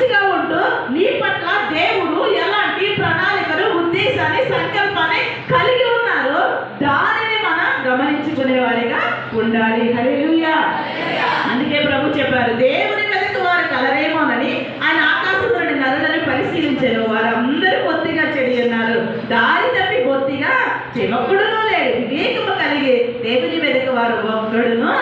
మంచిగా ఉంటూ నీ పట్ల దేవుడు ఎలాంటి ప్రణాళికలు, ఉద్దేశాన్ని, సంకల్పాన్ని కలిగి ఉన్నారు దానిని మనం గమనించుకునే వారిగా ఉండాలి. హల్లెలూయా. అందుకే ప్రభు చెప్పారు, దేవుని మీదకి వారు కలరేమోనని ఆయన ఆకాశం నుండి నరులని పరిశీలించారు, వారందరూ బొత్తిగా చెడి ఉన్నారు, దారి తప్పి బొత్తిగా ఒక్కడునూ లేడు, వివేకము కలిగి దేవుని మీదకి వారు ఒక్కడును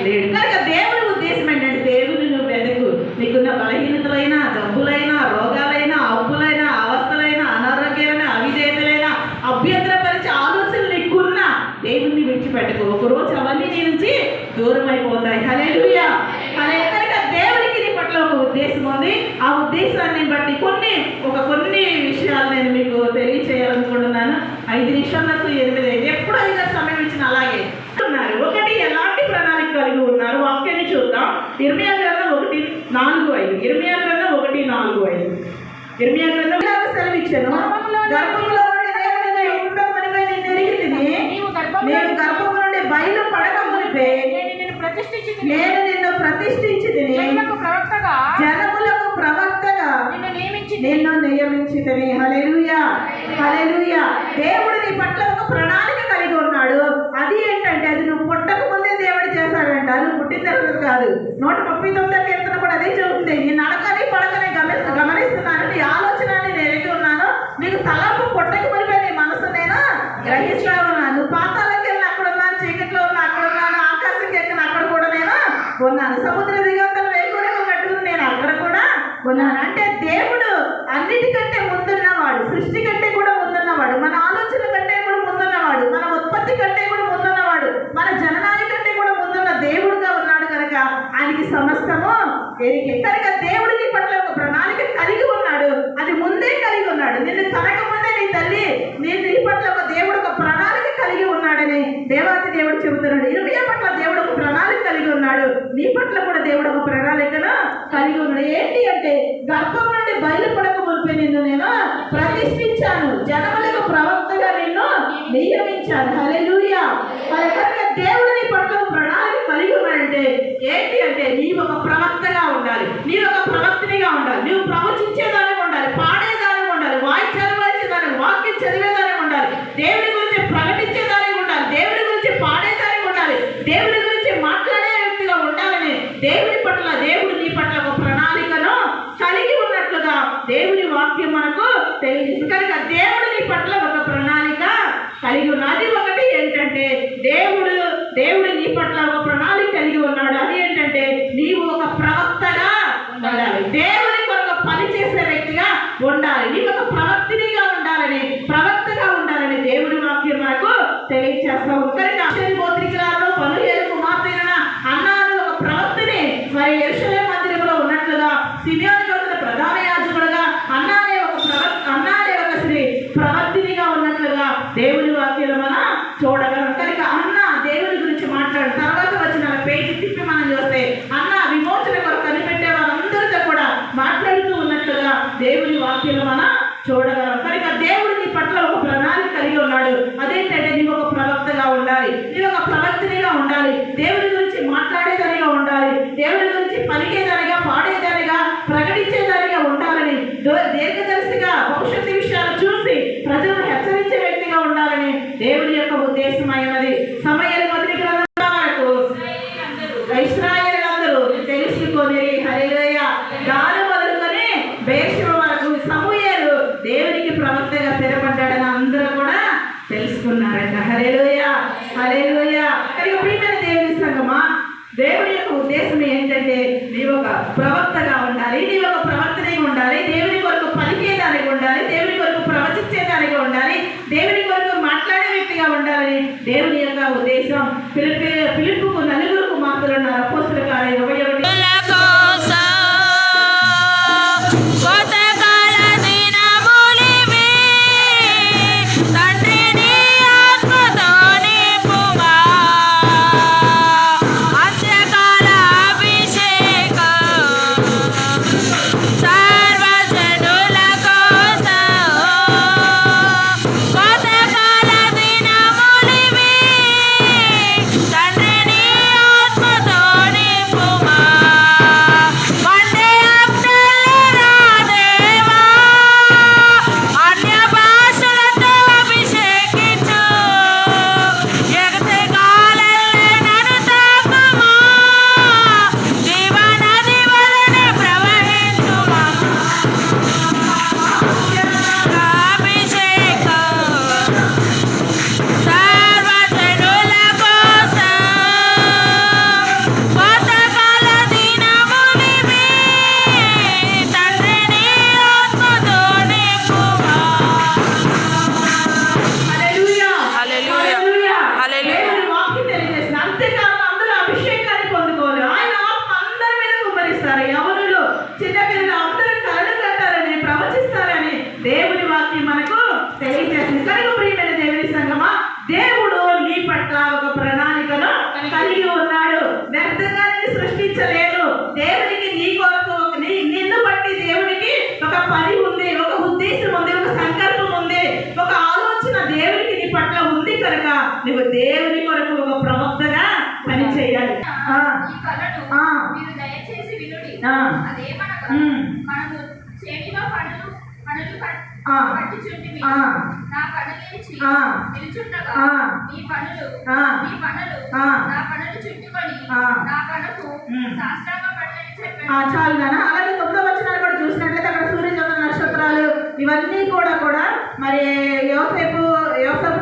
లేడు. కనుక దేవుని ఉద్దేశం ఏంటంటే, దేవుని నువ్వు వెదకు. నీకున్న బలహీనతలైన, జబ్బులైన, రోగాలైన, అప్పులైన, అవస్థలైన, అనారోగ్యమైన, అవిధేయతలైన, అభ్యంతరపరిచే ఆలోచనలు నీకున్నా దేవుణ్ణి విడిచిపెట్టకు. ఒకరోజు అవన్నీ నీ నుంచి దూరం అయిపోతాయి. హల్లెలూయా. కనుక దేవునికి నీ పట్ల ఒక ఉద్దేశం ఉంది. ఆ ఉద్దేశాన్ని బట్టి కొన్ని విషయాలు నేను మీకు తెలియచేయాలనుకుంటున్నాను. 5 నిమిషాలకు 8 ఎప్పుడు అయినా సమయం ఇచ్చిన అలాగే ఉన్నారు. ఒకటి, ఎలాంటి ప్రణాళిక కలిగి ఉన్నారు వాక్యాన్ని చూద్దాం. ఇర్మియా గ్రంథం 1:4-5. ఇర్మియా గ్రంథం 1:4-5. ఇర్మియా గ్రంథం సెలవిచ్చాను, గర్భంలో నుండి నేను గర్భము నుండి బయలు పడక మునిపే నేను నిన్ను ప్రతిష్ఠించితిని, జనములకు ప్రవక్తగా నిన్ను నియమించితిని. హల్లెలూయా. హల్లెలూయా. దేవుడు నీ పట్ల ఒక ప్రణాళిక కలిగి ఉన్నాడు. అది ఏంటంటే, అది నువ్వు పుట్టక ముందే దేవుడు చేశాడంట, అది పుట్టిన తర్వాత కాదు. 139 కీర్తన కూడా అదే చెబుతుంది, నీ నడకని పడకని గమనిస్తున్నాను, నీ ఆలోచనని నేను ఎరిగి ఉన్నాను, నీకు తలంపు పుట్టక మునిపే నీ మనసు నేను గ్రహిస్తా ఉన్నాను. నువ్వు పాతాలకు వెళ్ళిన అక్కడ ఉన్నాను, చీకట్లో ఉన్న అక్కడ ఉన్నాను, ఆకాశంకి ఎక్కిన అక్కడ కూడా నేను ఉన్నాను, సముద్ర దిగంతలు వేరుకోవడం కట్టుకుని నేను అక్కడ కూడా ఉన్నాను. అంటే దేవుడు అన్నిటికంటే ముందున్నవాడు, సృష్టి కంటే కూడా ముందున్నవాడు, మన ఆలోచన కంటే కూడా ముందున్నవాడు, మన ఉత్పత్తి కంటే కూడా ముందున్నవాడు, మన జననాని కంటే కూడా ముందున్న దేవుడుగా ఉన్నాడు. కనుక ఆయనకి సమస్తము ఎరికే. కనుక దేవుడు నీ పట్ల ఒక ప్రణాళిక కలిగి ఉన్నాడు, అది ముందే కలిగి ఉన్నాడు. నిన్ను కనక ముందే నీ తల్లి నీ పట్ల ఒక దేవుడు ఒక ప్రణాళిక కలిగి ఉన్నాడని దేవాతి దేవుడు చెబుతున్నాడు. ఇర్మియా పట్ల దేవుడు ఒక ప్రణాళిక కలిగి ఉన్నాడు, నీ పట్ల కూడా దేవుడు ఒక ప్రణాళికను కలిగి ఉన్నాడు. ఏంటి అంటే, గర్భం నుండి బయలుపడక మునిపే నిన్ను నేను ప్రతిష్ఠించాను, జనములకు ప్రవక్తగా నిన్ను నియమించాను. హల్లెలూయా. కనుక దేవుడు నీ పట్ల ప్రణాళిక కలిగి ఉన్నాడంటే ఏంటి అంటే, నీవు ఒక ప్రవక్తగా ఉండాలి, నీవు ఒక ప్రవక్తనిగా ఉండాలి, నీవు ప్రవచించేదానిగా ఉండాలి, పాడేదానిగా ఉండాలి, వాయిద్యాలు వాయించేదానికి, వాక్యం చదివేదానిగా ఉండాలి, దేవుడి గురించి ప్రకటించేదానిగా ఉండాలి, దేవుడి గురించి పాడేదానిగా ఉండాలి, దేవుడి గురించి మాట్లాడే వ్యక్తిగా ఉండాలని దేవుడి పట్ల, దేవుడు నీ పట్ల ఒక ప్రణాళికను కలిగి ఉన్నట్లుగా దేవుని వాక్యం మనకు తెలియజేస్తుంది. కనుక దేవుడు నీ పట్ల ఒక ప్రణాళిక కలిగి ఉన్నది. ఒకటి ఏంటంటే, దేవుడు నీ పట్ల ఒక ప్రణాళిక కలిగి ఉన్నాడు. అది ఏంటంటే, నీవు ఒక ప్రవక్తగా ఉండాలి, దేవుని కొరకు పనిచేసే వ్యక్తిగా ఉండాలి, నీవు ఒక ప్రవక్తినిగా ఉండాలని, ప్రవక్తగా ఉండాలని దేవుడి వాక్యం మనకు తెలియజేస్తాం. కనుక గోత్రికులలో 17 కుమార్తెలైన అన్నాను ఒక ప్రవక్తని, మరి యెరూషలేము మందిరంలో ఉన్నట్లుగా సిమియోను గోత్ర ప్రధాన యాజకుడుగా అన్నానే ఒక స్త్రీ ప్రవక్తినిగా ఉన్నట్లుగా దేవుని వాక్యాలు మనం చూడగలం. కనుక అన్న దేవుని గురించి మాట్లాడు. తర్వాత వచ్చిన పేజీ తిప్పి మనం చూస్తే, అన్న విమోచన కొరకు కనిపెట్టే వారందరితో కూడా మాట్లాడుతూ ఉన్నట్లుగా దేవుని వాక్యాలు మనం చూడగలం. కనుక దేవుడు నీ పట్ల ఒక ప్రణాళిక కలిగి ఉన్నాడు. అదేంటంటే, నీవు ఒక ప్రవక్తగా ఉండాలి, నీవు ఒక ప్రవక్తనిగా ఉండాలి, దేవుడి గురించి మాట్లాడేదానిగా ఉండాలి, దేవుడి గురించి పలికేదానిగా, పాడేదానిగా, ప్రకటించేదానిగా ఉండాలని, దీర్ఘదర్శిగా భవిష్యత్తు విషయాలు చూసి ప్రజలను హెచ్చరించే వ్యక్తిగా ఉండాలని దేవుని యొక్క ఉద్దేశం అయినది. సమయాలు మొదటి వరకు ఇశ్రాయేలీయులందరూ తెలుసుకొని, హల్లెలూయా, దాని మొదలుకొని బేర్షెబా వరకు సమూయేలు దేవునికి ప్రవక్తగా స్థిరపడ్డాడని అందరూ కూడా తెలుసుకున్నారంట. హల్లెలూయా. హల్లెలూయా. కనుక ప్రియమైన దేవుని సంగమా, దేవుని యొక్క ఉద్దేశం ఏంటంటే, నీవు ఒక ప్రవక్తగా ఉండాలి, నీవు ఒక ప్రవక్తనిగా ఉండాలి, దేవుని కొరకు పలికేదానికి ఉండాలి, దేవుని కొరకు ప్రవచించేదానికి ఉండాలి, దేవుని కొరకు మాట్లాడే వ్యక్తిగా ఉండాలని దేవుని యొక్క ఉద్దేశం. ఫిలిప్పుకు 4 కుమార్తెలు ఉన్నారు. అపోస్తలుల కార్యాలు 21. దేవుని కొరకు ఒక ప్రవక్తగా పని చేయాలి. చాలు నాన్న. అలాగే 9వ వచనాలు కూడా చూసినట్లయితే అక్కడ సూర్యచంద్ర నక్షత్రాలు ఇవన్నీ కూడా మరి యోసేపు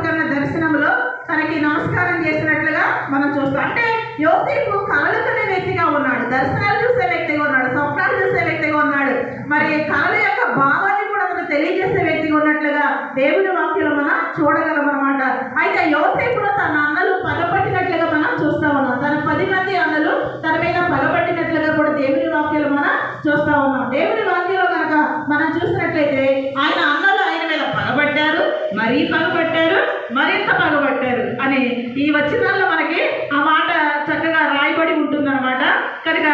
కన్నా దర్శనంలో తనకి నమస్కారం చేసినట్లుగా మనం చూస్తాం. అంటే యోసేపు కళలు కనే వ్యక్తిగా ఉన్నాడు, దర్శనాలు చూసే వ్యక్తిగా ఉన్నాడు, స్వప్నాలు చూసే వ్యక్తిగా ఉన్నాడు. మరి కళల యొక్క భావాన్ని కూడా అతను తెలియజేసే వ్యక్తిగా ఉన్నట్లుగా దేవుని వాక్యంలో మనం చూడగలం అన్నమాట. అయితే యోసేపులో తన అన్నలు పగపట్టినట్లుగా మనం చూస్తా ఉన్నాం. తన 10 మంది అన్నలు తన మీద పగపట్టినట్లుగా కూడా దేవుని వాక్యంలో మనం చూస్తా ఉన్నాం. దేవుని వాక్యంలో కనుక మనం చూసినట్లయితే ఆయన అన్నలు ఆయన మీద పగబట్టారు, మరీ పగబట్టారు, మరింత పగబట్టారు అని ఈ వచనాల్లో మనకి ఆ మాట చక్కగా రాయబడి ఉంటుందన్నమాట. కనుక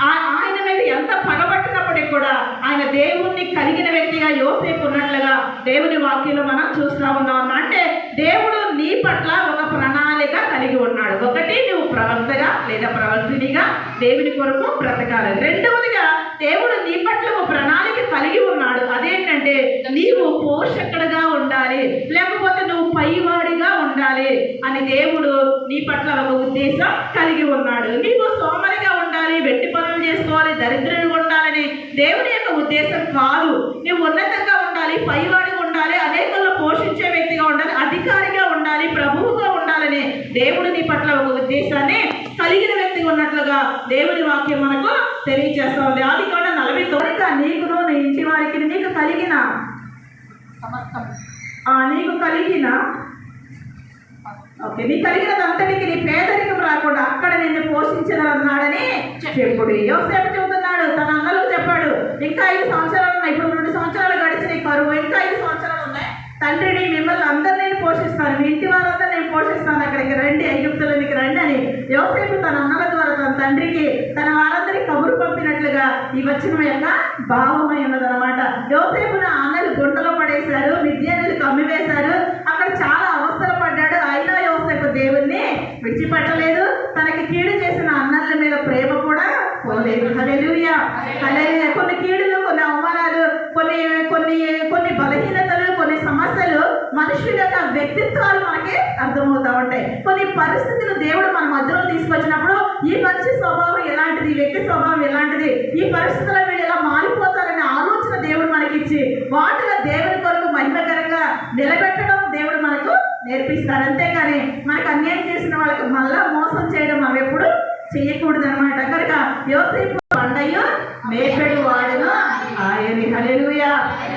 ఆయన మీద ఎంత పగబట్టినప్పటికీ కూడా ఆయన దేవుణ్ణి కలిగిన వ్యక్తిగా యోసేపు ఉన్నట్లుగా దేవుని వాక్యంలో మనం చూస్తూ ఉన్నాం. అంటే దేవుడు నీ పట్ల ఒక ప్రణాళిక కలిగి ఉన్నాడు. ఒకటి, నువ్వు ప్రవక్తగా లేదా ప్రవక్తినిగా దేవుని కొరకు బ్రతకాలి. రెండవదిగా దేవుడు నీ పట్ల ఒక ప్రణాళిక కలిగి ఉన్నాడు. అదేంటంటే నీవు పోషకుడుగా ఉండాలి, లేకపోతే నువ్వు పైవాడిగా ఉండాలి అని దేవుడు నీ పట్ల ఒక ఉద్దేశం కలిగి ఉన్నాడు. నీవు సోమరిగా ఉండాలి, వెట్టి పనులు చేసుకోవాలి, దరిద్రులుగా ఉండాలని దేవుని యొక్క ఉద్దేశం కాదు. నువ్వు ఉన్నతంగా ఉండాలి, పైవాడిగా ఉండాలి, అనేకలను పోషించే వ్యక్తిగా ఉండాలి, అధికారిగా ఉండాలి, ప్రభువుగా ఉండాలని దేవుడు నీ పట్ల ఒక ఉద్దేశాన్ని కలిగిన వ్యక్తిగా ఉన్నట్లుగా దేవుని వాక్యం మనకు తెలియజేస్తా ఉంది. ఆదికాండం 49 నీకును నీ ఇంటి వారికి నీకు కలిగిన నీ కలిగినదంతటికి నీ పేదరికం రాకుండా అక్కడ నిన్ను పోషించదన్నాడని చెప్పుడు. యోసేపు చెబుతున్నాడు, తన అన్నలకు చెప్పాడు, ఇంకా 5 సంవత్సరాలు ఉన్నాయి, ఇప్పుడు 2 సంవత్సరాలు గడిచిన కరువు, ఇంకా 5 సంవత్సరాలు ఉన్నాయి, తండ్రిని మిమ్మల్ని అందరినీ నేను పోషిస్తాను, మీ ఇంటి వారంతా నేను పోషిస్తాను, అక్కడికి రండి, ఐగుప్తులోనికి రండి అని యోసేపు తన అన్నల ద్వారా తన తండ్రికి తన వారందరికీ కబురు పంపినట్లుగా ఈ వచనం యొక్క భావమై ఉన్నదన్నమాట. యోసేపును అన్నలు గుంటలో పడేశారు, మిద్యానులు కమ్మివేశారు, అక్కడ చాలా అవస్థలు పడ్డాడు. అయినా యోసేపు దేవుణ్ణి విడిచిపెట్టలేదు, తనకి కీడు చేసిన అన్నల మీద ప్రేమ కూడా పోలేదు. హల్లెలూయా, హల్లెలూయా. కొన్ని కీడులు, కొన్ని అవమానాలు, కొన్ని బలహీనతలు, కొన్ని సమస్యలు మనుషుల యొక్క వ్యక్తిత్వాలు మనకి అర్థమవుతా ఉంటాయి. కొన్ని పరిస్థితులు దేవుడు మన మధ్యలో తీసుకొచ్చినప్పుడు ఈ మనిషి స్వభావం ఎలాంటిది, ఈ వ్యక్తి స్వభావం ఎలాంటిది, ఈ పరిస్థితుల్లో వీళ్ళు ఎలా మారిపోతారనే ఆలోచన దేవుడు మనకిచ్చి వాటిలో దేవుని కొరకు మహిమకరంగా నిలబెట్టడం దేవుడు మనకు నేర్పిస్తాడు. అంతేగాని మనకు అన్యాయం చేసిన వాళ్ళకి మళ్ళా మోసం చేయడం అవి ఎప్పుడు చేయకూడదు అనమాట. కనుక యోసేపు పండయ్య మేపెడు వాడును ఆయన. హల్లెలూయా,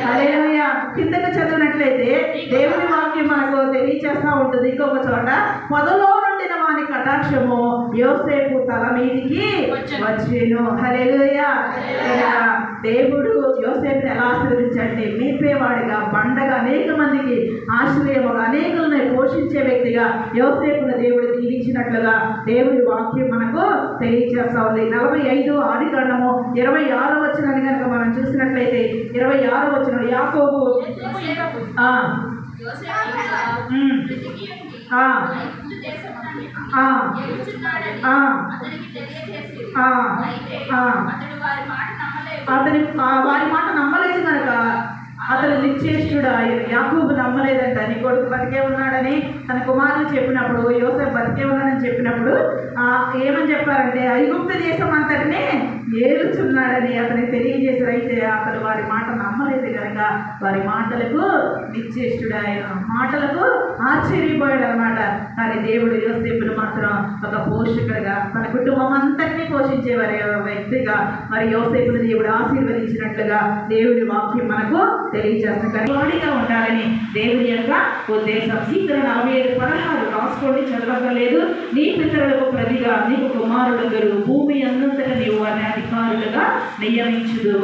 హల్లెలూయా. కిందకు చదివినట్లయితే దేవుని వాక్యం మనకు తెలియచేస్తూ ఉంటుంది. ఇంకొక చోట పొదలో నుండిన వాని కటాక్షము యోసేపు తల మీదికి వచ్చేను. హల్లెలూయా. దేవుడు యోసేపుని ఎలా ఆశీర్వదించండి, మేపేవాడిగా, బండగా, అనేక మందికి ఆశ్రయముగా, అనేకులను పోషించే వ్యక్తిగా యోసేపును దేవుడు దీవించినట్లుగా దేవుడి వాక్యం మనకు తెలియజేస్తా ఉంది. 45 ఆదికాండము 26వ వచనాన్ని కనుక మనం చూసినట్లయితే 26వ వచనం యాకోబు వారి మాట నమ్మలేదు కనుక అతను నిశ్చేష్టుడు. యాకోబు నమ్మలేదంట, నీ కొడుకు బతికే ఉన్నాడని తన కుమారులు చెప్పినప్పుడు, యోసేపు బతికే ఉన్నాడని చెప్పినప్పుడు ఏమని చెప్పారంటే ఐగుప్తు దేశం అంతటినే ఏలుచున్నాడని అతనికి తెలియజేశారు. అయితే అతను వారి మాట నమ్మలేదు కనుక వారి మాటలకు నిశ్చేష్టుడు, ఆయన మాటలకు ఆశ్చర్యపోయాడు అనమాట. కానీ దేవుడు యోసేపును మాత్రం ఒక పోషకుడుగా, తన కుటుంబం అంతటినీ పోషించే వారి వ్యక్తిగా మరి యోసేపును దేవుడు ఆశీర్వదించినట్లుగా దేవుడి వాక్యం మనకు తెలియజేస్తుంది. కానీ వాడిగా ఉండాలని దేవుడి యొక్క ఉద్దేశం. సీతలు 47:16 రాసుకోండి, చదవలేదు. నీ పితరులకు ప్రతిగా నీకు కుమారుడు భూమి అన్నంతట నీవు వారిని అధికారులుగా నియమించుదు.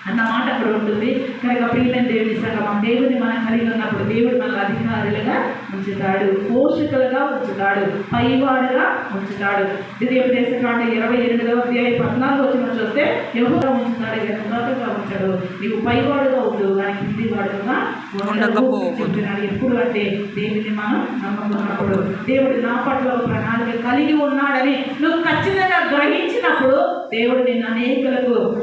అన్న మాట అక్కడ ఉంటుంది. కనుక ప్రియమైన దేవుని సంగమా, దేవుడిని మనం కలిగి ఉన్నప్పుడు దేవుడు మనకు అధికారులుగా ఉంచుతాడు, పోషకులుగా ఉంచుతాడు, పైవాడుగా ఉంచుతాడు. ద్వితీయోపదేశకాండ 28వ అధ్యాయం 14వ వచనం చూస్తే యెహోవా ఉంచుతాడు గనుక ఉంచాడు, నీవు పైవాడుగా ఉండు కానీ కింది వాడుగా ఉండకపోతున్నాడు. ఎప్పుడు అంటే దేవుడిని మనం నమ్ముకున్నప్పుడు, దేవుడు నా పట్ల ప్రణాళిక కలిగి ఉన్నాడని నువ్వు ఖచ్చితంగా గ్రహించినప్పుడు దేవుడు నిన్ను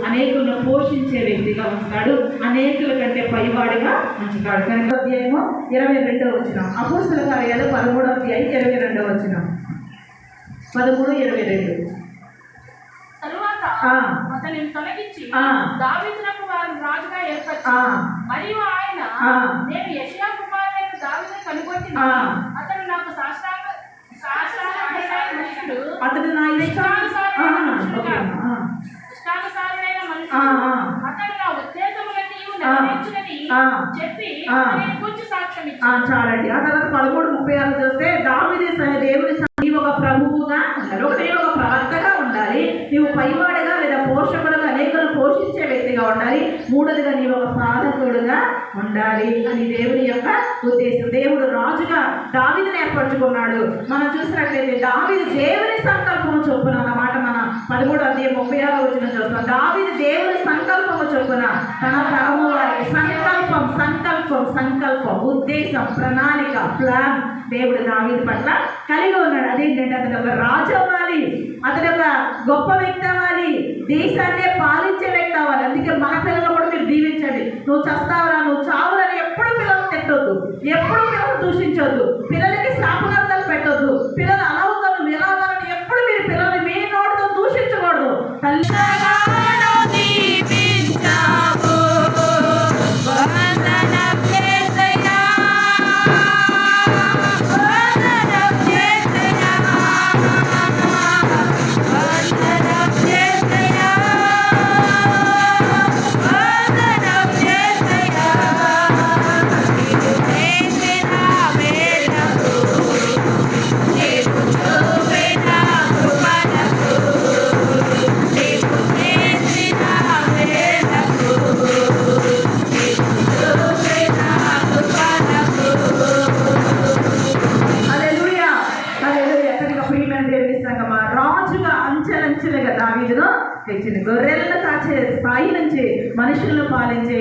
అనేకులను పోషించే వ్యక్తిగా ఉంచుతాడు, అనేకుల కంటే పైవాడిగా ఉంచుతాడు. కనుక అధ్యాయము 22వ వచనం, అపోస్తల కార్యాలు 13వ అధ్యాయం 22వ వచనం, 13:22. తరువాత అతనిని తొలగించి దావీదునకు వారిని రాజుగా ఏర్పరిచి, మరియు ఆయన నేను యెషయా కుమారుడైన దావీదును కనుగొట్టిన అతడు నాకు అతడు నా ఇష్టానుసారుడైన అతడు నా ఉద్దేశములన్నీ నెరవేర్చునని చెప్పి అతనిని గూర్చి సాక్ష్యం ఇచ్చాడు. చాలండి. ఆ తర్వాత 13:36 చూస్తే దేవుని నీవు ఒక ప్రభువుగా ఉండాలి, ఒక ప్రవక్తగా ఉండాలి, నీవు పైవాడుగా లేదా పోషకుడుగా అనేకలను పోషించే వ్యక్తిగా ఉండాలి, మూడోదిగా నీవు ఒక సాధకుడుగా ఉండాలి అని దేవుని యొక్క ఉద్దేశం. దేవుడు రాజుగా దావీదుని ఏర్పరచుకున్నాడు. మనం చూసినట్లయితే దావీదు దేవుని సంకల్పము చొప్పున అన్నమాట. మన 13వ అధ్యాయం 36వ వచనం చూస్తాం. దావీదు దేవుని సంకల్పము చొప్పున తన తరము వారికి సంకల్పం ఉద్దేశం, ప్రణాళిక, ప్లాన్ దేవుడు దావీదు పట్ల కలిగి ఉన్నాడు. అదేంటంటే అతను ఒక రాజు అవ్వాలి, అతను ఒక గొప్ప వ్యక్తి అవ్వాలి, దేశాన్నే పాలించే వ్యక్తి అవ్వాలి. అందుకే మన పిల్లలు కూడా మీరు దీవించండి. నువ్వు చస్తావురా, నువ్వు చావురని ఎప్పుడు పిల్లలు తిట్టొద్దు, ఎప్పుడు పిల్లలు దూషించొద్దు, పిల్లలకి శాపనార్థాలు పెట్టొద్దు, పిల్లలు అలా అవుతారు నువ్వు ఎలా అవ్వాలని ఎప్పుడు మీరు పిల్లల్ని మీ నోటితో దూషించకూడదు. తల్లి రాజుగా అంచెలంచెలుగా దావీదును తెచ్చింది. గొర్రెలను కాచే స్థాయి నుంచి మనుషులను పాలించే